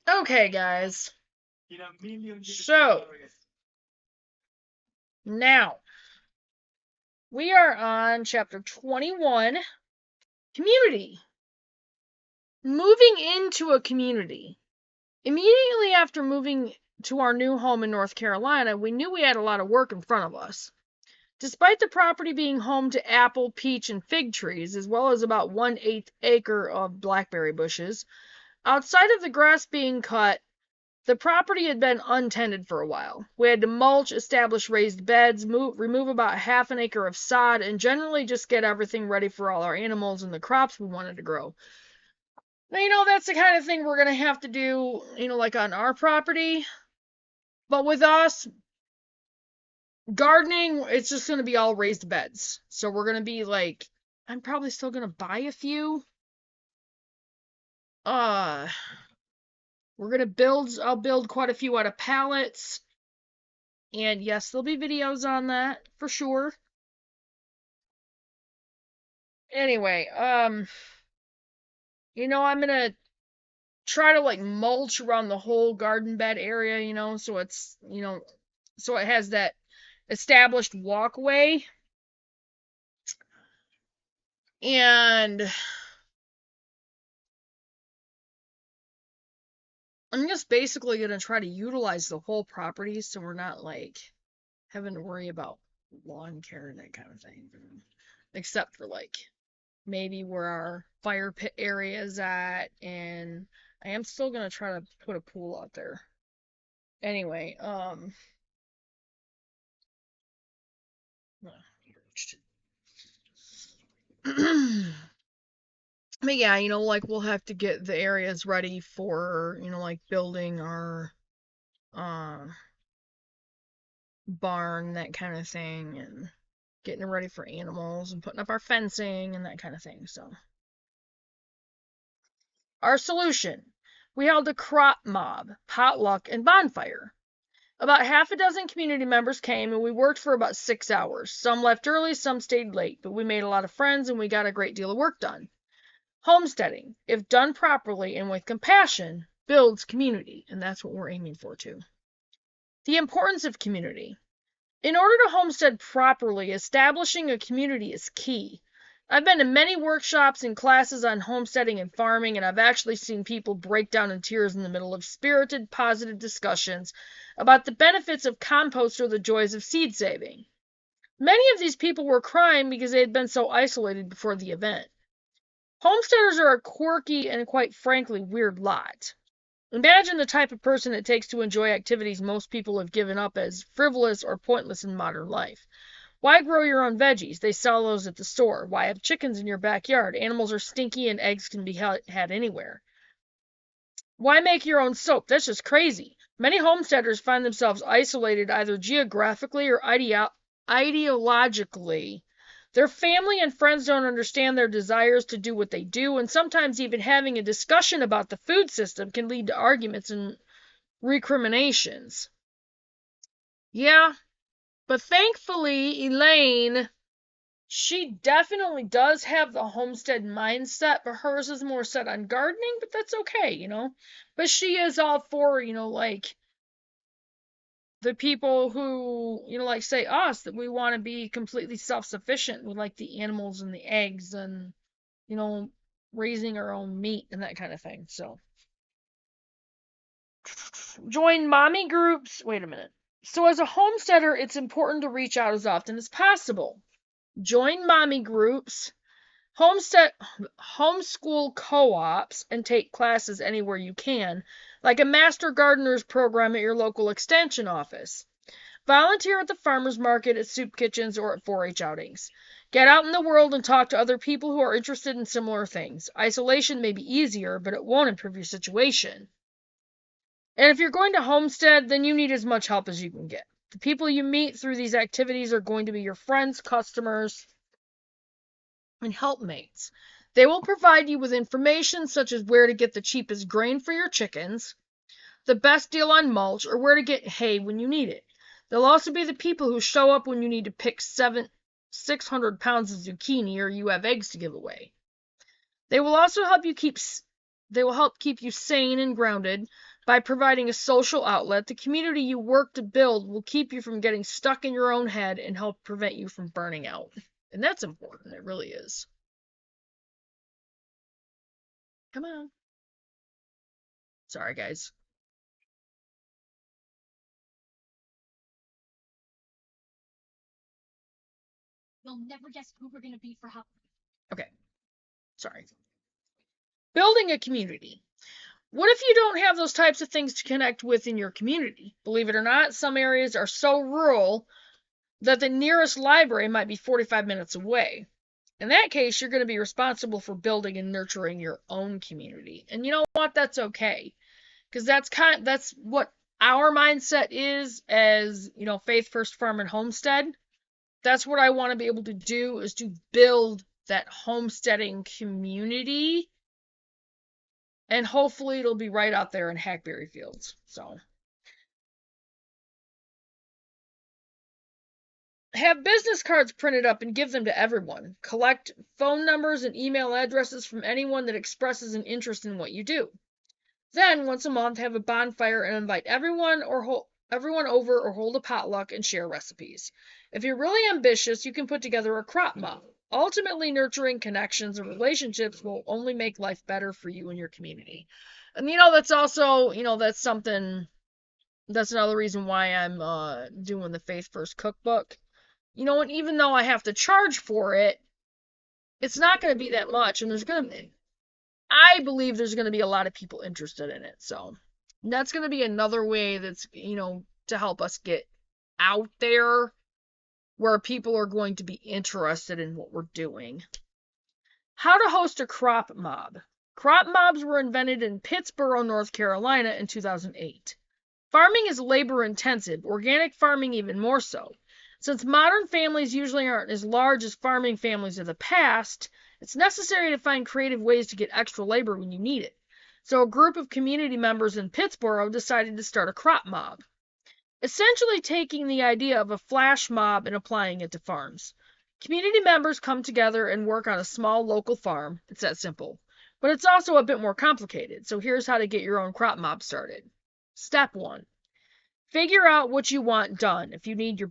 Okay, guys. So, now, we are on chapter 21, community. Moving into a community. Immediately after moving to our new home in North Carolina, we knew we had a lot of work in front of us. Despite the property being home to apple, peach, and fig trees, as well as about 1/8 acre of blackberry bushes, outside of the grass being cut, the property had been untended for a while. We had to mulch, establish raised beds, remove about 1/2 acre of sod, and generally just get everything ready for all our animals and the crops we wanted to grow. Now, that's the kind of thing we're going to have to do, like on our property. But with us, gardening, it's just going to be all raised beds. So we're going to be like, I'm probably still going to buy a few. We're going to I'll build quite a few out of pallets. And yes, there'll be videos on that for sure. Anyway, I'm gonna try to like mulch around the whole garden bed area, so so it has that established walkway. And I'm just basically gonna try to utilize the whole property so we're not like having to worry about lawn care and that kind of thing. Except for like maybe where our fire pit area is at, and I am still gonna try to put a pool out there. Anyway, but yeah, like we'll have to get the areas ready for, like building our barn, that kind of thing, and getting it ready for animals and putting up our fencing and that kind of thing. So, our solution: we held a crop mob, potluck, and bonfire. About 6 community members came, and we worked for about 6 hours. Some left early, some stayed late, but we made a lot of friends and we got a great deal of work done. Homesteading, if done properly and with compassion, builds community, and that's what we're aiming for too. The importance of community. In order to homestead properly, establishing a community is key. I've been to many workshops and classes on homesteading and farming, and I've actually seen people break down in tears in the middle of spirited, positive discussions about the benefits of compost or the joys of seed saving. Many of these people were crying because they had been so isolated before the event. Homesteaders are a quirky and, quite frankly, weird lot. Imagine the type of person it takes to enjoy activities most people have given up as frivolous or pointless in modern life. Why grow your own veggies? They sell those at the store. Why have chickens in your backyard? Animals are stinky and eggs can be had anywhere. Why make your own soap? That's just crazy. Many homesteaders find themselves isolated either geographically or ideologically. Their family and friends don't understand their desires to do what they do, and sometimes even having a discussion about the food system can lead to arguments and recriminations. Yeah, but thankfully, Elaine, she definitely does have the homestead mindset, but hers is more set on gardening, but that's okay. But she is all for, like the people who, like say us, that we want to be completely self-sufficient. We like the animals and the eggs and, raising our own meat and that kind of thing. So, join mommy groups. Wait a minute. So, as a homesteader, it's important to reach out as often as possible. Join mommy groups, homeschool co-ops, and take classes anywhere you can, like a Master Gardeners program at your local extension office. Volunteer at the farmers market, at soup kitchens, or at 4-H outings. Get out in the world and talk to other people who are interested in similar things. Isolation may be easier, but it won't improve your situation. And if you're going to homestead, then you need as much help as you can get. The people you meet through these activities are going to be your friends, customers, and helpmates. They will provide you with information such as where to get the cheapest grain for your chickens, the best deal on mulch, or where to get hay when you need it. They'll also be the people who show up when you need to pick 600 pounds of zucchini or you have eggs to give away. They will also help you keep They will help keep you sane and grounded by providing a social outlet. The community you work to build will keep you from getting stuck in your own head and help prevent you from burning out. And that's important. It really is. Come on. Sorry, guys. You'll never guess who we're going to be for Halloween. Okay. Sorry. Building a community. What if you don't have those types of things to connect with in your community? Believe it or not, some areas are so rural that the nearest library might be 45 minutes away. In that case, you're going to be responsible for building and nurturing your own community. And you know what? That's okay. Because that's what our mindset is as, Faith First Farm and Homestead. That's what I want to be able to do, is to build that homesteading community. And hopefully it'll be right out there in Hackberry Fields. So have business cards printed up and give them to everyone. Collect phone numbers and email addresses from anyone that expresses an interest in what you do. Then, once a month, have a bonfire and invite everyone over or hold a potluck and share recipes. If you're really ambitious, you can put together a crop mob. Ultimately, nurturing connections and relationships will only make life better for you and your community. And that's also, that's another reason why I'm doing the Faith First cookbook. And even though I have to charge for it, it's not going to be that much, and I believe there's going to be a lot of people interested in it. So that's going to be another way that's, to help us get out there where people are going to be interested in what we're doing. How to host a crop mob. Crop mobs were invented in Pittsboro, North Carolina in 2008. Farming is labor intensive, organic farming even more so. Since modern families usually aren't as large as farming families of the past, it's necessary to find creative ways to get extra labor when you need it. So a group of community members in Pittsboro decided to start a crop mob, essentially taking the idea of a flash mob and applying it to farms. Community members come together and work on a small local farm. It's that simple. But it's also a bit more complicated, so here's how to get your own crop mob started. Step 1. Figure out what you want done. If you need your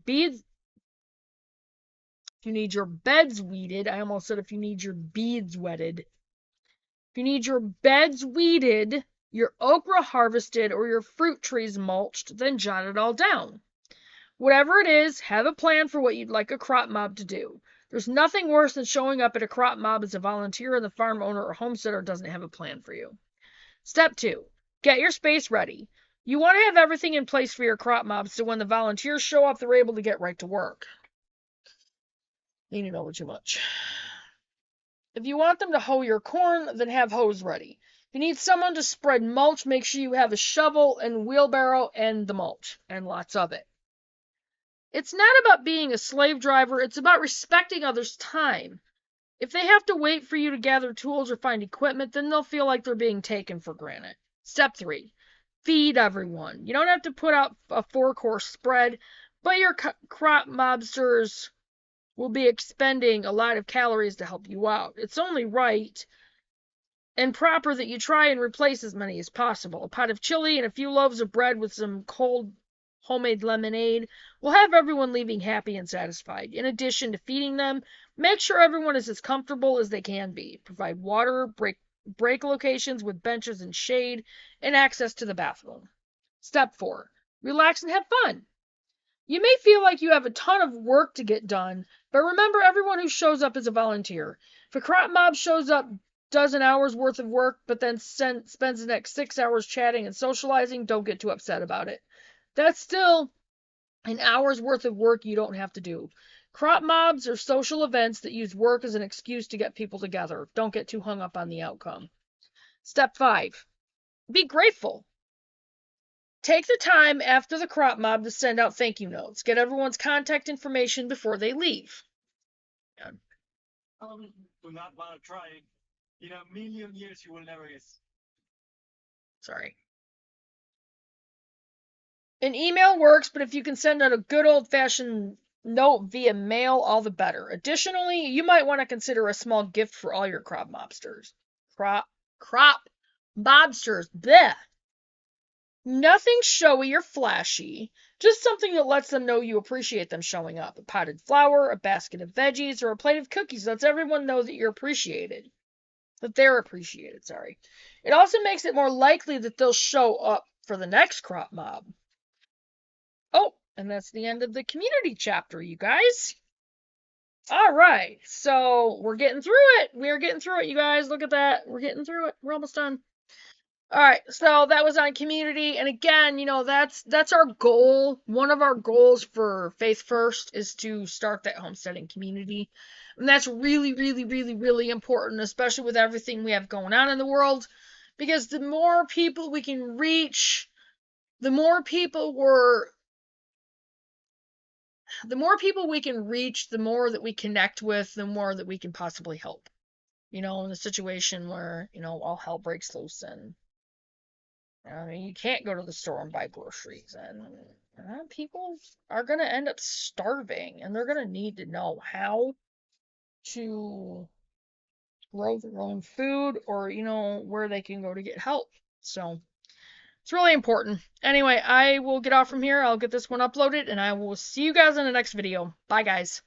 beds weeded, I almost said if you need your beads wetted. If you need your beds weeded, your okra harvested, or your fruit trees mulched, then jot it all down. Whatever it is, have a plan for what you'd like a crop mob to do. There's nothing worse than showing up at a crop mob as a volunteer and the farm owner or homesteader doesn't have a plan for you. Step 2. Get your space ready. You want to have everything in place for your crop mob so when the volunteers show up, they're able to get right to work. You need over too much. If you want them to hoe your corn, then have hoes ready. If you need someone to spread mulch, make sure you have a shovel and wheelbarrow and the mulch, and lots of it. It's not about being a slave driver, it's about respecting others' time. If they have to wait for you to gather tools or find equipment, then they'll feel like they're being taken for granted. Step 3. Feed everyone. You don't have to put out a 4-course spread, but your crop mobsters will be expending a lot of calories to help you out. It's only right and proper that you try and replace as many as possible. A pot of chili and a few loaves of bread with some cold homemade lemonade will have everyone leaving happy and satisfied. In addition to feeding them, make sure everyone is as comfortable as they can be. Provide water, break locations with benches and shade, and access to the bathroom. Step 4. Relax and have fun. You may feel like you have a ton of work to get done, but remember, everyone who shows up is a volunteer. If a crop mob shows up, does an hour's worth of work, but then spends the next 6 hours chatting and socializing, don't get too upset about it. That's still an hour's worth of work you don't have to do. Crop mobs are social events that use work as an excuse to get people together. Don't get too hung up on the outcome. Step 5. Be grateful. Take the time after the crop mob to send out thank you notes. Get everyone's contact information before they leave. Yeah. Do not want to try. In a million years, you will never guess. Sorry. An email works, but if you can send out a good old-fashioned note via mail, all the better. Additionally, you might want to consider a small gift for all your crop mobsters. Crop Bobsters, bleh. Nothing showy or flashy, just something that lets them know you appreciate them showing up. A potted flower, a basket of veggies, or a plate of cookies lets everyone know that you're appreciated. That they're appreciated, sorry. It also makes it more likely that they'll show up for the next crop mob. Oh, and that's the end of the community chapter, you guys. All right, so we're getting through it. We're getting through it, you guys. Look at that. We're getting through it. We're almost done. All right, so that was on community, and again, that's our goal. One of our goals for Faith First is to start that homesteading community, and that's really, really, really, really important, especially with everything we have going on in the world, because the more people we can reach, the more people we can reach, the more that we connect with, the more that we can possibly help. In a situation where all hell breaks loose and I mean, you can't go to the store and buy groceries, and people are going to end up starving, and they're going to need to know how to grow their own food or, where they can go to get help. So it's really important. Anyway, I will get off from here. I'll get this one uploaded, and I will see you guys in the next video. Bye, guys.